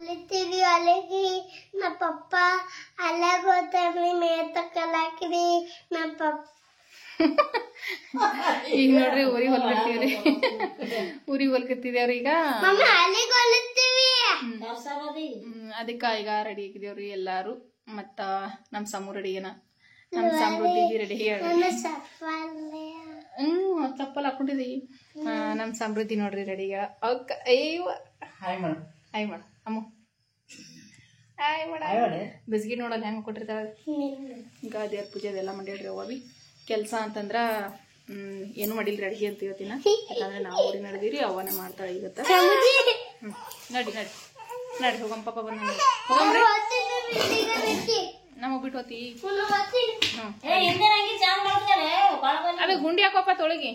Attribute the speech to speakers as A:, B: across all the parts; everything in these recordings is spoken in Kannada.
A: ಅಲ್ಲಿಗೆ ನಮ್ಮ ಪಪ್ಪ ಅಲ್ಲಾಗ ಹೋಗ್ತಾರ್ರಿ ಮೇತಕ್ಕಲಾಕಿರಿ ನಮ್ಮ ಪಪ್ಪ
B: ಈಗ ನೋಡ್ರಿ ಊರಿಗೆ ಹೊಲ್ಕತ್ತೀವ್ರಿ ಹೊಲ್ಕತ್ತಿದೇವ್ರಿ ಈಗ ಅದಕ್ಕ ಈಗ ರೆಡಿ ಆಗಿದೇವ್ರಿ ಎಲ್ಲಾರು ಮತ್ತ ನಮ್ ಸಮೂ ರೆಡಿ ಏನ ನಮ್ ಸಮೃದ್ಧಿಗೆ ರೆಡಿ ಚಪ್ಪಲ್ ಹಾಕೊಂಡಿದಿ ನಮ್ ಸಮೃದ್ಧಿ ನೋಡ್ರಿ ರೆಡಿ ಹಾಯ್ ಮಾಡ ಅಮ್ಮ ಬಿಸ್ಗಿ ನೋಡಲ್ಲ ಹೆಂಗ ಕೊಟ್ಟಿರ್ತಾಳ ಈಗ ದೇವ್ರ ಪೂಜೆ ಅದೆಲ್ಲ ಮಾಡ್ಯಾಡ್ರಿ ಅವ್ವ ಬಿ ಕೆಲಸ ಅಂತಂದ್ರ ಏನು ಮಾಡಿಲ್ರಿ ಅಡಿಗೆ ಅಂತ ಇವತ್ತಿನ ಯಾಕಂದ್ರೆ ನಾವು ಊರಿಗೆ ನಡೆದಿರಿ ಅವನೇ ಮಾಡ್ತಾಳೆ ಇವತ್ತ ನಡಿ ನಡಿ ನಡಿ ಹೋಗಮ್ಮ ಪಾಪ ಬಂದ ನಮಗ್ ಬಿಟ್ಟು ಹೋತಿ ಅದೇ ಗುಂಡಿ ಹಾಕೋಪ್ಪ ತೊಳಗಿ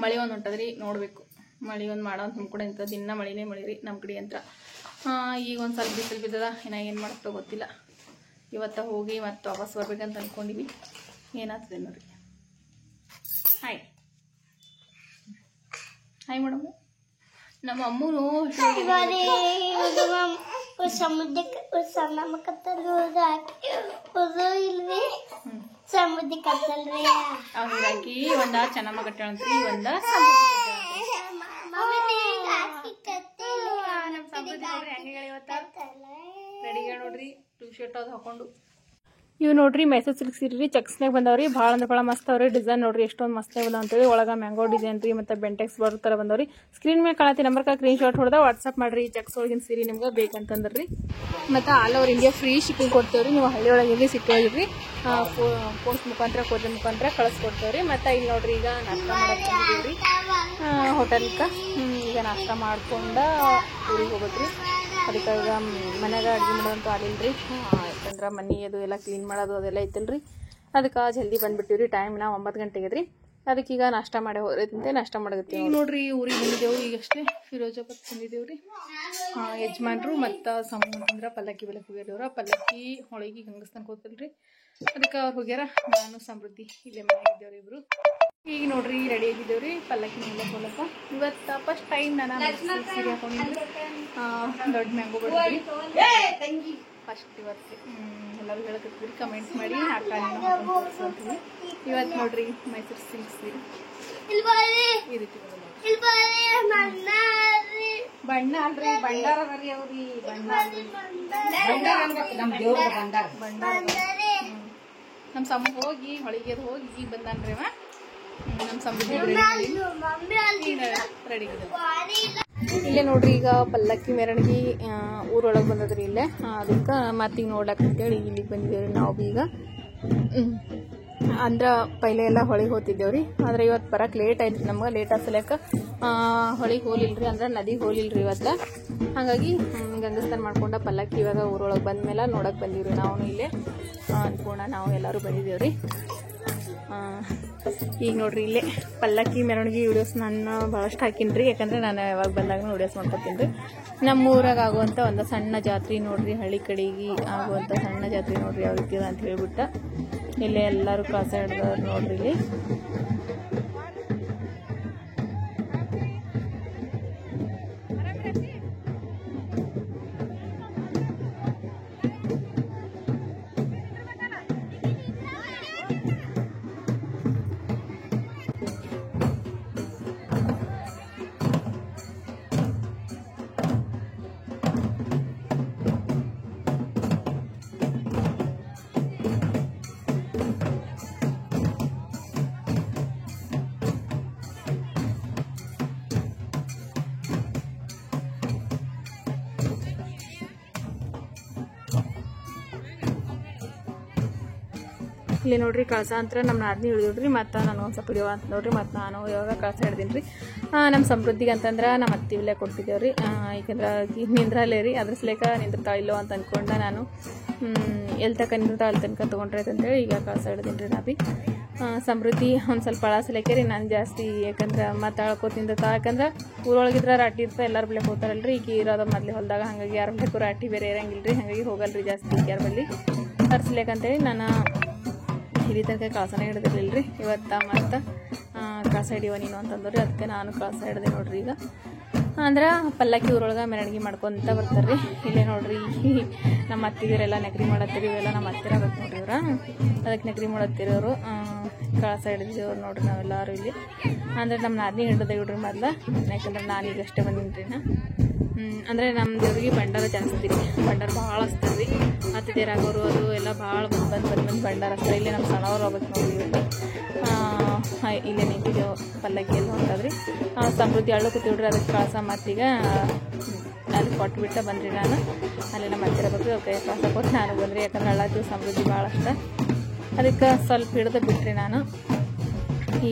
B: ಮಳಿ ಒಂದ್ ಹೊಂಟದ್ರಿ ನೋಡ್ಬೇಕು ಮಳಿ ಒಂದ್ ಮಾಡೋ ನಮ್ ಇಂತ ದಿನ ಮಳಿನೇ ಮಳಿರಿ ನಮ್ ಕಡೆ ಅಂತ ಈಗ ಒಂದ್ ಸ್ವಲ್ಪ ಬಿಸಿಲು ಬಿದ್ದದ ಇನ್ನ ಏನ್ ಮಾಡತ್ತೋ ಗೊತ್ತಿಲ್ಲ ಇವತ್ತ ಹೋಗಿ ಮತ್ತೆ ವಾಪಸ್ ಬರ್ಬೇಕಂತ ಅನ್ಕೊಂಡಿವಿ ಏನಾಗ್ತದೆ ನೋಡ್ರಿ ಹಾಯ್ ಹಾಯ್ ಮೇಡಮ್ ನಮ್ಮ ಅಮ್ಮನು
A: ಸಮುದ್ರಕ್ಕೆ ಸಮುದ್ರಕ್ಕೆ ಕತ್ತಲ್ರಿ
B: ಅವ್ರಿಗೆ ಹಾಕಿ ಒಂದ ಚೆನ್ನಮ್ಮ ಕಟ್ಟಾಳಂತ್ರಿ ಒಂದ ರೆಡಿಗೆ ನೋಡ್ರಿ ಟೂ ಶರ್ಟ್ ಅದು ಹಾಕೊಂಡು ಇವು ನೋಡ್ರಿ ಮೈಸೂರು ಸಿಲ್ಕ್ ಸೀರೆ ಚೆಕ್ಸ್ನಾಗ ಬಂದವ್ರಿ ಭಾಳ ಅಂದ್ರೆ ಭಾಳ ಮಸ್ತ್ ಅವ್ರಿ ಡಿಸೈನ್ ನೋಡ್ರಿ ಎಷ್ಟೊಂದು ಮಸ್ತ್ ಬಂದಾವ ಅಂತೇಳಿ ಒಳಗ ಮ್ಯಾಂಗೋ ಡಿಸೈನ್ ರೀ ಮತ್ತೆ ಬೆಂಟೆಕ್ಸ್ ಬರೋ ಥರ ಬಂದವ್ರಿ ಸ್ಕ್ರೀನ್ ಮೇಲೆ ಕಾಣತಿ ನಂಬರ್ಗೆ ಸ್ಕ್ರೀನ್ ಶಾಟ್ ಹೊಡೆದ ವಾಟ್ಸಪ್ ಮಾಡ್ರಿ ಚೆಕ್ಸ್ ಒಳಗಿನ ಸೀರೆ ನಿಮ್ಗೆ ಬೇಕಂತಂದ್ರಿ ಮತ್ತೆ all over India free shipping ಕೊಡ್ತೇವ್ರಿ ನೀವು ಹಳ್ಳಿ ಒಳಗಿರ್ಲಿ ಸಿಟಿ ಒಳಗಿರ್ರಿ ಪೋಸ್ಟ್ ಮುಖಾಂತರ ಕೊರಿಯರ್ ಮುಖಾಂತರ ಕಳಿಸ್ಕೊಡ್ತೇವ್ರಿ ಮತ್ತೆ ಇಲ್ಲಿ ನೋಡ್ರಿ ಈಗ ನಾಷ್ಟ ಮಾಡಕ್ ಬಂದಿದ್ದೀವ್ರಿ ಹೋಟೆಲ್ಗೆ ಈಗ ನಾಷ್ಟ ಮಾಡ್ಕೊಂಡ ಊರಿಗೆ ಹೋಗೋದ್ರಿ ಅದಕ್ಕೆ ಈಗ ಮನ್ಯಾಗ ಅಡುಗೆ ಮಾಡೋದಂತೂ ಆಗಿಲ್ರಿ ಯಾಕಂದ್ರೆ ಮನೆ ಅದು ಎಲ್ಲ ಕ್ಲೀನ್ ಮಾಡೋದು ಅದೆಲ್ಲ ಐತಲ್ರಿ ಅದಕ್ಕೆ ಜಲ್ದಿ ಬಂದ್ಬಿಟ್ಟಿವ್ರಿ ಟೈಮ್ ನಾವು 9 ಗಂಟೆಗೆ ರೀ ಅದಕ್ಕೆ ಈಗ ನಾಷ್ಟ ಮಾಡಿ ಹೋಗ್ರೈತಂತೆ ನಾಷ್ಟ ಮಾಡಕತ್ತೀವಿ ಈಗ ನೋಡ್ರಿ ಊರಿಗೆ ಬಂದಿದ್ದೆವು ಈಗಷ್ಟೇ ಫಿರೋಜಾಬಾದ್ ಬಂದಿದ್ದೇವ್ರಿ ಯಜಮಾನ್ರು ಮತ್ತು ಸಮ ಅಂತಂದ್ರೆ ಪಲ್ಲಕ್ಕಿ ಬೆಳಕ್ಕೆ ಹೋಗ್ಯಾರವ್ರ ಪಲ್ಲಕ್ಕಿ ಹೊಳಗಿ ಗಂಗಸ್ತನಕ್ಕೆ ಹೋಗ್ತಲ್ರಿ ಅದಕ್ಕೆ ಅವ್ರು ಹೋಗ್ಯಾರ ನಾನು ಸಮೃದ್ಧಿ ಇಲ್ಲೇ ಮಾಡಿದ್ದೇವ್ರಿ ಇಬ್ರು ಈಗ ನೋಡ್ರಿ ರೆಡಿ ಆಗಿದ್ದೇವ್ರಿ ಪಲ್ಲಕ್ಕಿ ಮೇಲೆ ಹೋಲಕ್ಕ ಇವತ್ತು ಫಸ್ಟ್ ಟೈಮ್ ನಾನು ಸೀರೆ ಹಾಕೊಂಡಿದ್ರಿ ದೊಡ್ಡ ಮ್ಯಾಂಗೋ ಬಿಡ್ರಿ ಫಸ್ಟ್ ಇವತ್ತು ಎಲ್ಲರೂ ಹೇಳಕತ್ತೀರಿ ಕಮೆಂಟ್ಸ್ ಮಾಡಿ ಹಾಕ್ತೀವಿ ಇವತ್ತು ನೋಡ್ರಿ ಮೈಸೂರು ಸಿಲ್ಕ್ ಸೀರೆ ಈ ರೀತಿ ಬಣ್ಣ ಅಲ್ರಿ ಭಂಡಾರ ಬರ್ರಿ ಅವ್ರಿ ಬಣ್ಣ ನಮ್ಮ ಸಮ ಹೋಗಿ ಹೊಳಿಗೆ ಹೋಗಿ ಈಗ ಬಂದಾನ್ರಿ ಅವ ನಮ್ಮ ಸಮೃದ್ಧಿ ರೆಡಿ ಇಲ್ಲೇ ನೋಡ್ರಿ ಈಗ ಪಲ್ಲಕ್ಕಿ ಮೆರವಣಿಗೆ ಊರೊಳಗೆ ಬಂದದ್ರಿ ಇಲ್ಲೇ ಅದಕ್ಕೆ ಮತ್ತೀಗ ನೋಡ್ಲಾಕ ಅಂತೇಳಿ ಇಲ್ಲಿಗೆ ಬಂದಿದ್ದೇವ್ರಿ ನಾವು ಈಗ ಅಂದ್ರೆ ಪೈಲೆ ಎಲ್ಲ ಹೊಳಿಗೆ ಹೋಗ್ತಿದ್ದೇವ್ರಿ ಆದ್ರೆ ಇವತ್ತು ಬರಕ್ಕೆ ಲೇಟ್ ಆಯ್ತು ನಮ್ಗೆ ಲೇಟ್ ಆಗ್ಸಲಕ್ಕ ಹೊಳಿಗೆ ಹೋಲಿಲ್ರಿ ಅಂದ್ರೆ ನದಿಗೆ ಹೋಲಿಲ್ರಿ ಇವತ್ತು ಹಾಗಾಗಿ ಗಂಗಸ್ನಾನ ಮಾಡ್ಕೊಂಡ ಪಲ್ಲಕ್ಕಿ ಇವಾಗ ಊರೊಳಗೆ ಬಂದ್ಮೇಲೆ ನೋಡಕ್ಕೆ ಬಂದೀವ್ರಿ ನಾವು ಇಲ್ಲೇ ಅನ್ಕೋಣ ನಾವು ಎಲ್ಲರೂ ಬಂದಿದ್ದೇವ್ರಿ ಈಗ ನೋಡ್ರಿ ಇಲ್ಲೇ ಪಲ್ಲಕ್ಕಿ ಮೆರವಣಿಗೆ ವಿಡಿಯೋಸ್ ನಾನು ಭಾಳಷ್ಟು ಹಾಕಿನ್ರಿ ಯಾಕಂದ್ರೆ ನಾನು ಯಾವಾಗ ಬಂದಾಗ ವಿಡಿಯೋಸ್ ಮಾಡ್ಕೊತೀನಿ ರೀ ನಮ್ಮ ಊರಾಗ ಆಗುವಂಥ ಒಂದು ಸಣ್ಣ ಜಾತ್ರೆ ನೋಡ್ರಿ ಹಳ್ಳಿ ಕಡೆಗೆ ಆಗುವಂಥ ಸಣ್ಣ ಜಾತ್ರೆ ನೋಡ್ರಿ ಯಾವ ರೀತಿ ಅಂತ ಹೇಳ್ಬಿಟ್ಟು ಇಲ್ಲೇ ಎಲ್ಲರೂ ಕಾಸ ಹಿಡ್ದವ್ರು ನೋಡ್ರಿ ಇಲ್ಲಿ ಇಲ್ಲಿ ನೋಡ್ರಿ ಕಳಸ ಅಂತ ನಮ್ಮ ನಾದಿನಿ ಹಿಡಿದ್ರಿ ಮತ್ತು ನಾನು ಒಂದು ಸ್ವಲ್ಪ ಹಿಡಿಯೋ ಅಂತ ನೋಡ್ರಿ ಮತ್ತು ನಾನು ಇವಾಗ ಕಳಸ ಹಿಡ್ದೀನಿ ರೀ ನಮ್ಮ ಸಮೃದ್ಧಿಗೆ ಅಂತಂದ್ರೆ ನಮ್ಮ ಅತ್ತಿ ಇಲ್ಲೇ ಕೊಡ್ತಿದ್ದೇವ್ರಿ ಯಾಕಂದ್ರೆ ನಿಂದ್ರಲ್ಲೇ ರೀ ಅದ್ರ ಸಲೇಕ ನಿಂದಿರ್ತಾ ಇಲ್ಲೋ ಅಂತ ಅಂದ್ಕೊಂಡ ನಾನು ಎಲ್ಲಿ ತನಕ ನಿಂದಿರ್ತಾ ಅಲ್ಲಿ ತನಕ ತೊಗೊಂಡ್ರೈತೆ ಅಂತೇಳಿ ಈಗ ಕಳಸ ಹಿಡ್ದೀನಿ ರೀ ನಾ ಬಿ ಸಮೃದ್ಧಿ ಒಂದು ಸ್ವಲ್ಪ ಅಳಸಲೇಕೆ ರೀ ನಾನು ಜಾಸ್ತಿ ಯಾಕಂದ್ರೆ ಮತ್ತು ಅಳ್ಕೋತ ನಿಂದಿರ್ತಾ ಯಾಕಂದ್ರೆ ಊರೊಳಗಿದ್ರೆ ರಾಟಿ ಇರ್ತಾ ಎಲ್ಲರೂ ಬೆಳಕ್ಕೆ ಹೋಗ್ತಾರಲ್ರಿ ಈಗ ಇರೋದು ಮೊದಲೇ ಹೊಲ್ದಾಗ ಹಾಗಾಗಿ ಯಾರು ಬೇಕು ರಾಟಿ ಬೇರೆ ಇರಂಗಿಲ್ಲ ರೀ ಹಾಗಾಗಿ ಹೋಗಲ್ರಿ ಜಾಸ್ತಿ ಯಾರ ಬಲ್ಲಿ ತರಿಸ್ಲೇಕಂತೇಳಿ ನಾನು ಇಲ್ಲಿ ತನಕ ಕಳಸನ ಹಿಡ್ದಿರ್ಲಿಲ್ಲ ರೀ ಇವತ್ತು ಮತ್ತು ಕಳಸ ಹಿಡಿಯುವ ನೀನು ಅಂತಂದ್ರಿ ಅದಕ್ಕೆ ನಾನು ಕಳಸ ಹಿಡ್ದೆ ನೋಡ್ರಿ ಈಗ ಅಂದ್ರೆ ಪಲ್ಲಕ್ಕಿ ಊರೊಳಗೆ ಮೆರವಣಿಗೆ ಮಾಡ್ಕೊತ ಬರ್ತಾರೆ ರೀ. ಇಲ್ಲೇ ನೋಡ್ರಿ ನಮ್ಮ ಅತ್ತಿಗೆರೆಲ್ಲ ನೆಗರಿ ಮಾಡತ್ತೀರಿ. ಇವೆಲ್ಲ ನಮ್ಮ ಹತ್ತಿರ ಬೇಕು ನೋಡ್ರಿ ಇವ್ರ, ಅದಕ್ಕೆ ನೆಗರಿ ಮಾಡತ್ತೀರಿ ಅವರು. ಕಳಸ ಹಿಡಿದಿವ್ರು ನೋಡ್ರಿ ನಾವೆಲ್ಲರೂ ಇಲ್ಲಿ. ಅಂದರೆ ನಮ್ಮ ನಾದಿನಿ ಹಿಡಿದ ಇಡ್ರಿ ಮೊದಲು, ಯಾಕಂದ್ರೆ ನಾನು ಈಗ ಅಷ್ಟೇ ಬಂದಿನಿ ರೀ. ಅಂದರೆ ನಮ್ಮ ದೇವ್ರಿಗೆ ಭಂಡಾರ ಜಾಸ್ತಿ ರೀ, ಭಂಡಾರ ಭಾಳ ಹಚ್ತಾರೆ ರೀ. ಮತ್ತು ದೇರಾಗೋರು ಅದು ಎಲ್ಲ ಭಾಳ ಬಂದು ಭಂಡಾರ ಹಚ್ತಾರೆ. ಇಲ್ಲಿ ನಮ್ಮ ಸಣ್ಣವ್ರು ಹೋಗ್ಬೇಕು ನೋಡ್ರಿ ಇಲ್ಲಿ. ಇಲ್ಲೇ ನಿಂತಿದ್ದೇವೆ, ಪಲ್ಲಕ್ಕಿ ಎಲ್ಲ ಹೊಂಟದ್ರಿ. ಸಮೃದ್ಧಿ ಹಳ್ಳು ಕೂತಿವ್ರಿ, ಅದಕ್ಕೆ ಕಳಸ ಮತ್ತೀಗ ಅಲ್ಲಿ ಕೊಟ್ಬಿಟ್ಟು ಬಂದ್ರಿ. ನಾನು ಅಲ್ಲಿ ನಮ್ಮ ಹತ್ತಿರ ಬಗ್ಗೆ ಓಕೆ ಕಳಸ ಕೊಟ್ಟು ನಾನು ಬಂದ್ರಿ, ಯಾಕಂದ್ರೆ ಹಳ್ಳಾತೀವಿ ಸಮೃದ್ಧಿ ಭಾಳ ಅಷ್ಟ, ಅದಕ್ಕೆ ಸ್ವಲ್ಪ ಹಿಡ್ದು ಬಿಟ್ರಿ ನಾನು.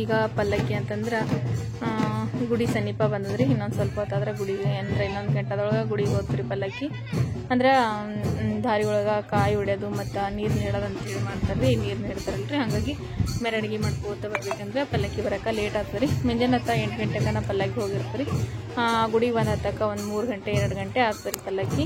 B: ಈಗ ಪಲ್ಲಕ್ಕಿ ಅಂತಂದ್ರೆ ಗುಡಿ ಸಮೀಪ ಬಂದದ್ರಿ. ಇನ್ನೊಂದು ಸ್ವಲ್ಪ ಹೊತ್ತಾದ್ರೆ ಗುಡಿಗೆ ಅಂದ್ರೆ ಇನ್ನೊಂದು ಗಂಟೆದೊಳಗೆ ಗುಡಿಗೆ ಹೋಗ್ತೀರಿ ಪಲ್ಲಕ್ಕಿ. ಅಂದ್ರೆ ದಾರಿ ಒಳಗೆ ಕಾಯಿ ಹೊಡ್ಯೋದು ಮತ್ತು ನೀರು ನೀಡೋದು ಅಂತೇಳಿ ಮಾಡ್ತಾರೆ ರೀ. ನೀರು ನೀಡ್ತಾರಲ್ರಿ, ಹಾಗಾಗಿ ಮೆರವಣಿಗೆ ಮಾಡ್ಕೋತ ಬರ್ಬೇಕಂದ್ರೆ ಪಲ್ಲಕ್ಕಿ ಬರೋಕೆ ಲೇಟ್ ಆಗ್ತದೆ ರೀ. ಮುಂಜಾನೆ 8 ಗಂಟೆಗೆ ನಾವು ಪಲ್ಲಕ್ಕಿ ಹೋಗಿರ್ತೀರಿ. ಗುಡಿಗೆ ಬಂದು ಹತ್ತಕ್ಕೆ ಒಂದು 3 ಗಂಟೆ 2 ಗಂಟೆ ಆಗ್ತದೆ ರೀ ಪಲ್ಲಕ್ಕಿ.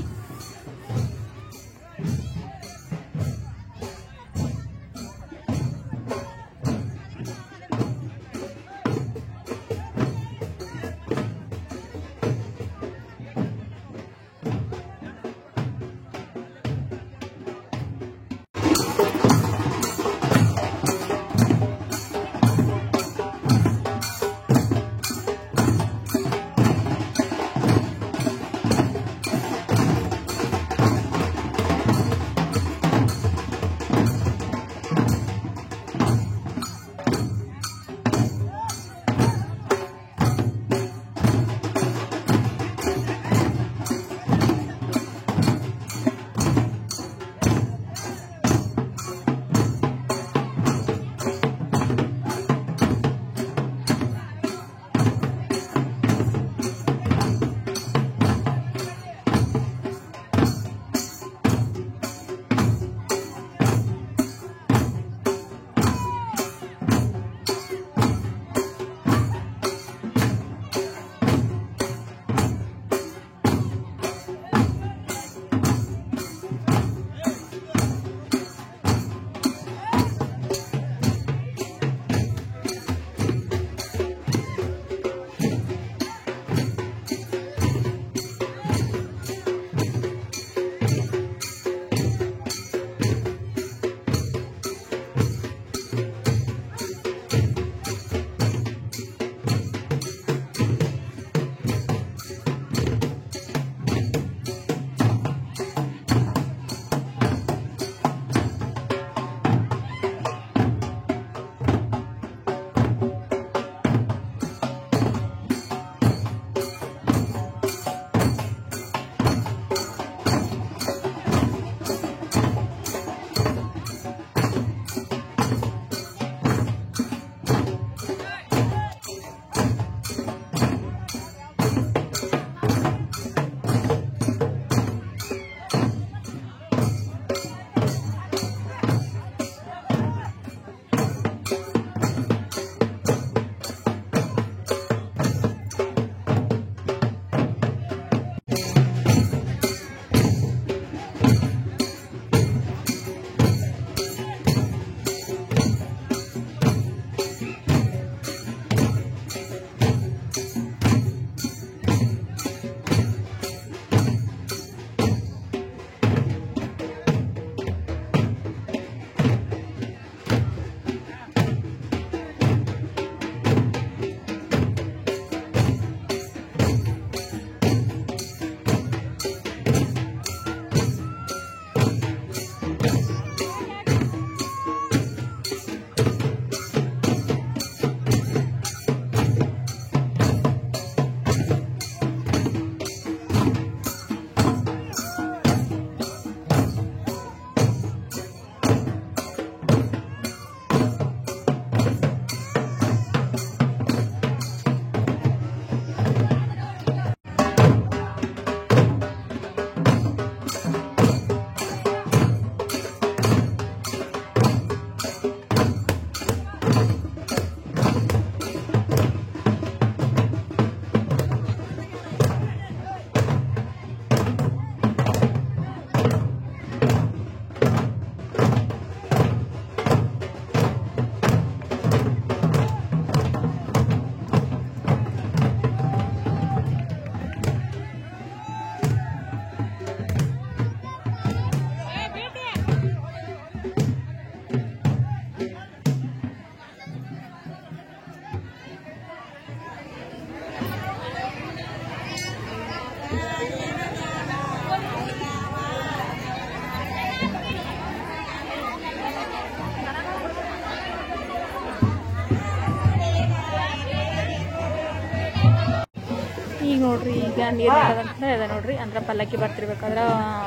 B: ಈಗ ನೋಡ್ರಿ ಈಗ ನೀರು ನೀಡೋದಂತ ಇದೆ ನೋಡ್ರಿ. ಅಂದ್ರೆ ಪಲ್ಲಕ್ಕಿ ಬರ್ತಿರ್ಬೇಕಾದ್ರೆ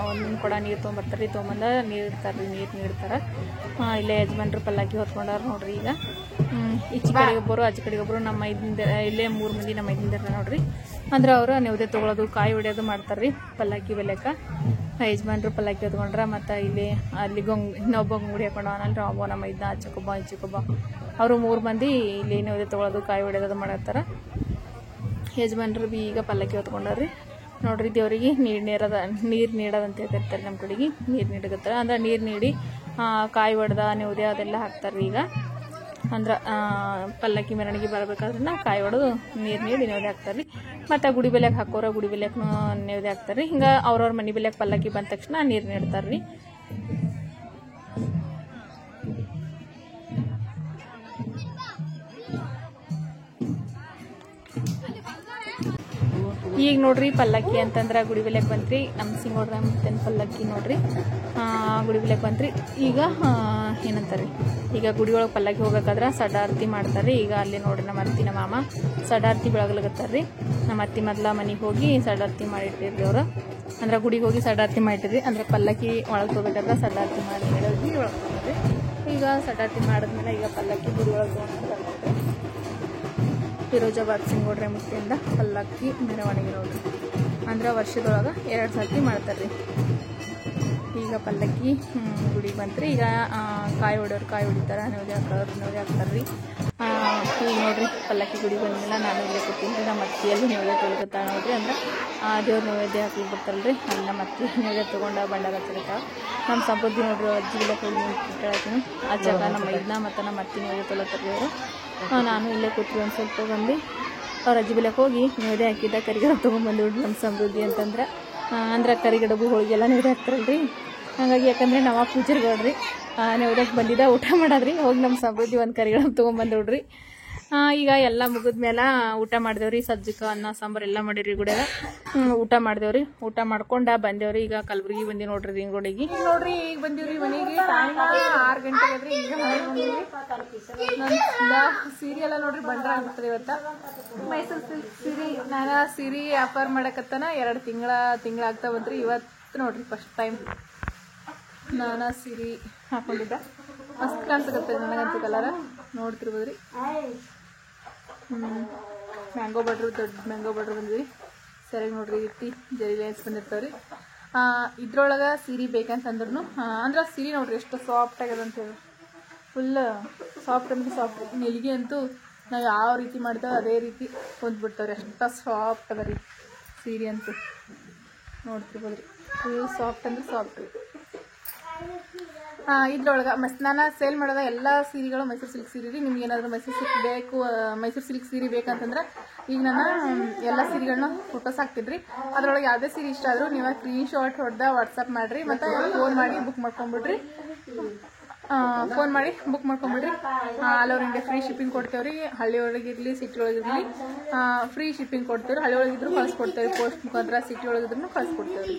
B: ಒಂದೊಂದು ಕೊಡ ನೀರು ತೊಗೊಂಬರ್ತಾರೆ, ತೊಗೊಂಬಂದ ನೀರು ಇಡ್ತಾರೆ, ನೀರು ನೀಡ್ತಾರೆ. ಇಲ್ಲೇ ಯಜಮಾನ್ರು ಪಲ್ಲಕ್ಕಿ ಹೊತ್ಕೊಂಡಾರ ನೋಡ್ರಿ. ಈಗ ಈಚೆ ಕಡೆಗೆ ಒಬ್ಬರು ಆಚೆ ಕಡೆಗೆ ಒಬ್ಬರು ನಮ್ಮ ಐದಿಂದ ಇಲ್ಲೇ 3 ಮಂದಿ ನಮ್ಮ ಐದಿಂದ ನೋಡ್ರಿ. ಅಂದ್ರೆ ಅವರು ನೆವದೆ ತೊಗೊಳೋದು ಕಾಯಿ ಹೊಡೆಯೋದು ಮಾಡ್ತಾರೆ ಪಲ್ಲಕ್ಕಿ ಬೆಲೆಕ. ಯಜಮಾನ್ರು ಪಲ್ಲಕ್ಕಿ ಹೊತ್ಕೊಂಡ್ರೆ ಮತ್ತು ಇಲ್ಲಿ ಅಲ್ಲಿ ಇನ್ನೊಬ್ಬ ಗುಂಗುಡಿ ಹಾಕೊಂಡು ಅವನಲ್ಲಿ ಒಬ್ಬ ನಮ್ಮ ಐದನ್ನ ಆಚೆಕೊಬ್ಬ ಈಚೆಕೊಬ್ಬ ಅವರು 3 ಮಂದಿ ಇಲ್ಲಿ ನೆವದೆ ತೊಗೊಳೋದು ಕಾಯಿ ಹೊಡೆಯೋದು ಮಾಡತ್ತಾರ. ಯಜಮಾನ್ರು ಬಿ ಈಗ ಪಲ್ಲಕ್ಕಿ ಹೊತ್ಕೊಂಡ್ರಿ ನೋಡ್ರಿ. ದೇವರಿಗೆ ನೀರು ನೀಡೋದಂತ ಹೇಳ್ತಿರ್ತಾರೆ ನಮ್ಮ ಕಡೆಗೆ. ನೀರು ನೀಡಕತ್ತಾರೆ ಅಂದ್ರೆ ನೀರು ನೀಡಿ ಕಾಯಿ ಹೊಡೆದ ನೆವದೆ ಅದೆಲ್ಲ ಹಾಕ್ತಾರೆ. ಈಗ ಅಂದ್ರೆ ಪಲ್ಲಕ್ಕಿ ಮೆರವಣಿಗೆ ಬರಬೇಕಾದ್ರೆ ಕಾಯಿ ಹೊಡೆದು ನೀರು ನೀಡಿ ನೆವದೆ ಹಾಕ್ತಾರೆ ರೀ. ಮತ್ತು ಗುಡಿ ಬೆಲೆಗೆ ಹಾಕೋರ ಗುಡಿ ಬೆಲೆಗೆ ನೆವದೆ ಹಾಕ್ತಾರೆ ರೀ. ಹಿಂಗೆ ಅವ್ರವ್ರ ಮನೆ ಬೆಲೆಗೆ ಪಲ್ಲಕ್ಕಿ ಬಂದ ತಕ್ಷಣ ನೀರು ನೀಡ್ತಾರೆ ರೀ. ಈಗ ನೋಡ್ರಿ ಪಲ್ಲಕ್ಕಿ ಅಂತಂದ್ರೆ ಗುಡಿ ಬೆಲೆಗೆ ಬಂತ್ರಿ. ನಮ್ಮ ಸಿಂಗೋಡ್ರ ಮುತ್ತೇನ ಪಲ್ಲಕ್ಕಿ ನೋಡ್ರಿ ಗುಡಿ ಬೆಲೆಗೆ ಬಂತ್ರಿ. ಈಗ ಏನಂತಾರೆ ಈಗ ಗುಡಿ ಒಳಗೆ ಪಲ್ಲಕ್ಕಿ ಹೋಗ್ಬೇಕಾದ್ರೆ ಸಡಾರ್ತಿ ಮಾಡ್ತಾರೆ. ಈಗ ಅಲ್ಲಿ ನೋಡ್ರಿ ನಮ್ಮ ಅತ್ತಿ ನಮ್ಮ ಮಾಮ ಸಡಾರ್ತಿ ಬೆಳಗ್ಲಾಗತ್ತಾರ್ರಿ. ನಮ್ಮ ಅತ್ತಿ ಮೊದ್ಲ ಮನೆಗೆ ಹೋಗಿ ಸಡಾರ್ತಿ ಮಾಡಿಟ್ಟಿರ್ರಿ ಅವರು. ಅಂದ್ರೆ ಗುಡಿಗೆ ಹೋಗಿ ಸಡಾರ್ತಿ ಮಾಡಿಟ್ರಿ. ಅಂದ್ರೆ ಪಲ್ಲಕ್ಕಿ ಒಳಗೆ ಹೋಗ್ಬೇಕಾದ್ರೆ ಸಡಾರ್ತಿ ಮಾಡಿ ಹೇಳೋಗಿ ಒಳಗೆ ಹೋಗ್ರಿ. ಈಗ ಸಡಾರ್ತಿ ಮಾಡಿದ್ಮೇಲೆ ಈಗ ಪಲ್ಲಕ್ಕಿ ಗುಡಿ ಒಳಗೆ ತೊಗೊಂಡು ಫಿರೋಜಾಬಾದ್ ಸಿಂಗೋಡ್ರೆ ಮುತ್ತಿಂದ ಪಲ್ಲಕ್ಕಿ ಮೆರವಣಿಗೆ ನೋಡ್ರಿ. ಅಂದ್ರೆ ವರ್ಷದೊಳಗೆ 2 ಸರ್ತಿ ಮಾಡ್ತಾರೆ ರೀ. ಈಗ ಪಲ್ಲಕ್ಕಿ ಗುಡಿಗೆ ಬಂತ್ರಿ. ಈಗ ಕಾಯಿ ಹೊಡೆಯೋರು ಕಾಯಿ ಹೊಡಿತಾರೆ, ನೆವದೆ ಹಾಕೋರು ನೆವದೆ ಹಾಕ್ತಾರೆ ರೀ. ಈಗ ನೋಡ್ರಿ ಪಲ್ಲಕ್ಕಿ ಗುಡಿಗೆ ಬಂದ್ಮೇಲೆ ನಾನು ಇಲ್ಲೇ ಕೂತೀನಿ ರೀ. ನಮ್ಮ ಅತ್ತಿಯಲ್ಲಿ ನೆವದೆ ತೊಳ್ಕೊತಾಳೆ ನೋಡ್ರಿ. ಅಂದ್ರೆ ದೇವ್ರ ನೈವೇದ್ಯ ಹಾಕ್ಲಿಕ್ಕೆ ಬರ್ತಾರಲ್ರಿ. ಅಲ್ಲಿ ನಮ್ಮ ಅತ್ತಿ ನೈವೇದ್ಯ ತೊಗೊಂಡು ಬಂಡಾರ ಹಚ್ಚಿರ್ತಾಳೆ. ನಮ್ಮ ಸಂಪತ್ತಿ ನೋಡ್ರಿ ಅಜ್ಜಿ ಇಲ್ಲ ಹೋಗಿ ಕೇಳತ್ತೀನಿ. ಅಜ್ಜಾಗ ನಮ್ಮ ಇದನ್ನ ಮತ್ತು ನಮ್ಮ ಅತ್ತಿ ನೈವೇದ್ಯ ತೊಗೊಳ್ತಾರೆ ಅವರು. ನಾನು ಇಲ್ಲೇ ಕೂತ್ವಿ ಒಂದು ಸ್ವಲ್ಪ ಬಂದು ಅವ್ರ ಅಜ್ಜಿ ಬೆಲೆಗೆ ಹೋಗಿ ನೈವೇದ್ಯ ಹಾಕಿದ್ದ ಕರಿಗಡಬು ತೊಗೊಂಡ್ಬಂದು ನಮ್ಮ ಸಮೃದ್ಧಿ ಅಂತಂದ್ರೆ ಅಂದ್ರೆ ಕರಿಗಡಬು ಹೋಳಿಗೆಲ್ಲ ನೈವೇದ್ಯ ಹಾಕ್ತಾರಲ್ರಿ. ಹಾಗಾಗಿ ಯಾಕಂದರೆ ನಾವು ಪೂಜರ್ಗಳ್ರಿ ನೈವೇದ್ಯಕ್ಕೆ ಬಂದಿದ್ದ ಊಟ ಮಾಡೋದ್ರಿ. ಹೋಗಿ ನಮ್ಮ ಸಮೃದ್ಧಿ ಒಂದು ಕರಿಗಡಬು ತೊಗೊಂಡ್ಬಂದು ನೋಡ್ರಿ. ಈಗ ಎಲ್ಲ ಮುಗಿದ್ಮೇಲೆ ಊಟ ಮಾಡಿದೆವ್ರಿ. ಸಜ್ಜಕ ಅನ್ನ ಸಾಂಬಾರು ಎಲ್ಲ ಮಾಡಿರಿ ಗುಡಿಯಾಗ. ಊಟ ಮಾಡಿದೆವ್ರಿ. ಊಟ ಮಾಡ್ಕೊಂಡು ಬಂದೇವ್ರಿ. ಈಗ ಕಲಬುರ್ಗಿ ಬಂದಿ ನೋಡ್ರಿ ರಿಂಗ್ ರೋಡಿಗೆ ನೋಡ್ರಿ. ಈಗ ಬಂದೀವ್ರಿ ಮನೆಗೆ. ಟೈಮ್ 6 ಗಂಟೆ ಆದ್ರಿ. ಈಗ ನನ್ನ ಸೀರೆ ಎಲ್ಲ ನೋಡ್ರಿ ಬಂಡ್ರ ಆಗ್ತದೆ ಇವತ್ತು. ಮೈಸೂರು ಸಿಲ್ಕ್ ಸೀರೆ ನಾನು ಸೀರೆ ವ್ಯಾಪಾರ ಮಾಡಕತ್ತಾನ 2 ತಿಂಗಳಾಗ್ತಾ ಬಂದ್ರಿ. ಇವತ್ತು ನೋಡ್ರಿ ಫಸ್ಟ್ ಟೈಮ್ ನಾನು ಸೀರೆ ಹಾಕೊಂಡಿದ್ದ. ಮಸ್ತ್ ಕಾಣಿಸಕತ್ತೆ ನನಗಂತೂ ಕಲರ ನೋಡ್ತಿರ್ಬೋದ್ರಿ. ಮ್ಯಾಂಗೋ ಬಟ್ರು ದೊಡ್ಡ ಮ್ಯಾಂಗೋ ಬಟ್ರು ಬಂದ್ವಿ. ಸರಿಯಾಗಿ ನೋಡ್ರಿ ಇಟ್ಟು ಜರಿ ಲೈನ್ಸ್ ಬಂದಿರ್ತಾವ್ರಿ. ಇದ್ರೊಳಗೆ ಸೀರೆ ಬೇಕಂತಂದ್ರೂ ಅಂದ್ರೆ ಸೀರೆ ನೋಡ್ರಿ ಎಷ್ಟು ಸಾಫ್ಟ್ ಆಗ್ಯದ ಅಂತೇಳಿ. ಫುಲ್ ಸಾಫ್ಟ್ ಅಂದ್ರೆ ಸಾಫ್ಟ್. ನೆಲಿಗೆ ಅಂತೂ ನಾವು ಯಾವ ರೀತಿ ಮಾಡ್ತೇವೆ ಅದೇ ರೀತಿ ಹೊಂದ್ಬಿಡ್ತಾವ್ರಿ. ಅಷ್ಟು ಸಾಫ್ಟ್ ಅದ ರೀ ಸೀರೆ ಅಂತೂ ನೋಡ್ತಿರ್ಬೋದ್ರಿ. ಫುಲ್ ಸಾಫ್ಟ್ ಅಂದ್ರೆ ಸಾಫ್ಟ್ ರೀ. ಇದ್ರೊಳಗೆ ನಾನು ಸೇಲ್ ಮಾಡೋದ ಎಲ್ಲ ಸೀರೆಗಳು ಮೈಸೂರು ಸಿಲ್ಕ್ ಸೀರೆ ರೀ. ನಿಮ್ಗೆ ಏನಾದರೂ ಮೈಸೂರು ಸಿಲ್ಕ್ ಬೇಕು, ಮೈಸೂರು ಸಿಲ್ಕ್ ಸೀರೆ ಬೇಕಂತಂದ್ರೆ ಈಗ ನಾನು ಎಲ್ಲ ಸೀರೆಗಳನ್ನ ಫೋಟೋಸ್ ಹಾಕ್ತಿದ್ರಿ. ಅದ್ರೊಳಗೆ ಯಾವುದೇ ಸೀರೆ ಇಷ್ಟ ಆದರೂ ನೀವು ಸ್ಕ್ರೀನ್ಶಾಟ್ ಹೊಡೆದ ವಾಟ್ಸಪ್ ಮಾಡಿರಿ. ಮತ್ತು ಫೋನ್ ಮಾಡಿ ಬುಕ್ ಮಾಡ್ಕೊಂಬಿಡ್ರಿ. All over India free shipping ಕೊಡ್ತೇವ್ರಿ. ಹಳ್ಳಿ ಒಳಗಿರಲಿ ಸಿಟಿ ಒಳಗಿರಲಿ ಫ್ರೀ ಶಿಪ್ಪಿಂಗ್ ಕೊಡ್ತೇವ್ರಿ. ಹಳ್ಳಿ ಒಳಗಿದ್ರು ಕಳ್ಸಿಕೊಡ್ತೇವೆ. ಪೋಸ್ಟ್ ಮುಖಾಂತರ ಸಿಟಿ ಒಳಗಿದ್ರು ಕಳ್ಸಿಕೊಡ್ತೇವ್ರಿ.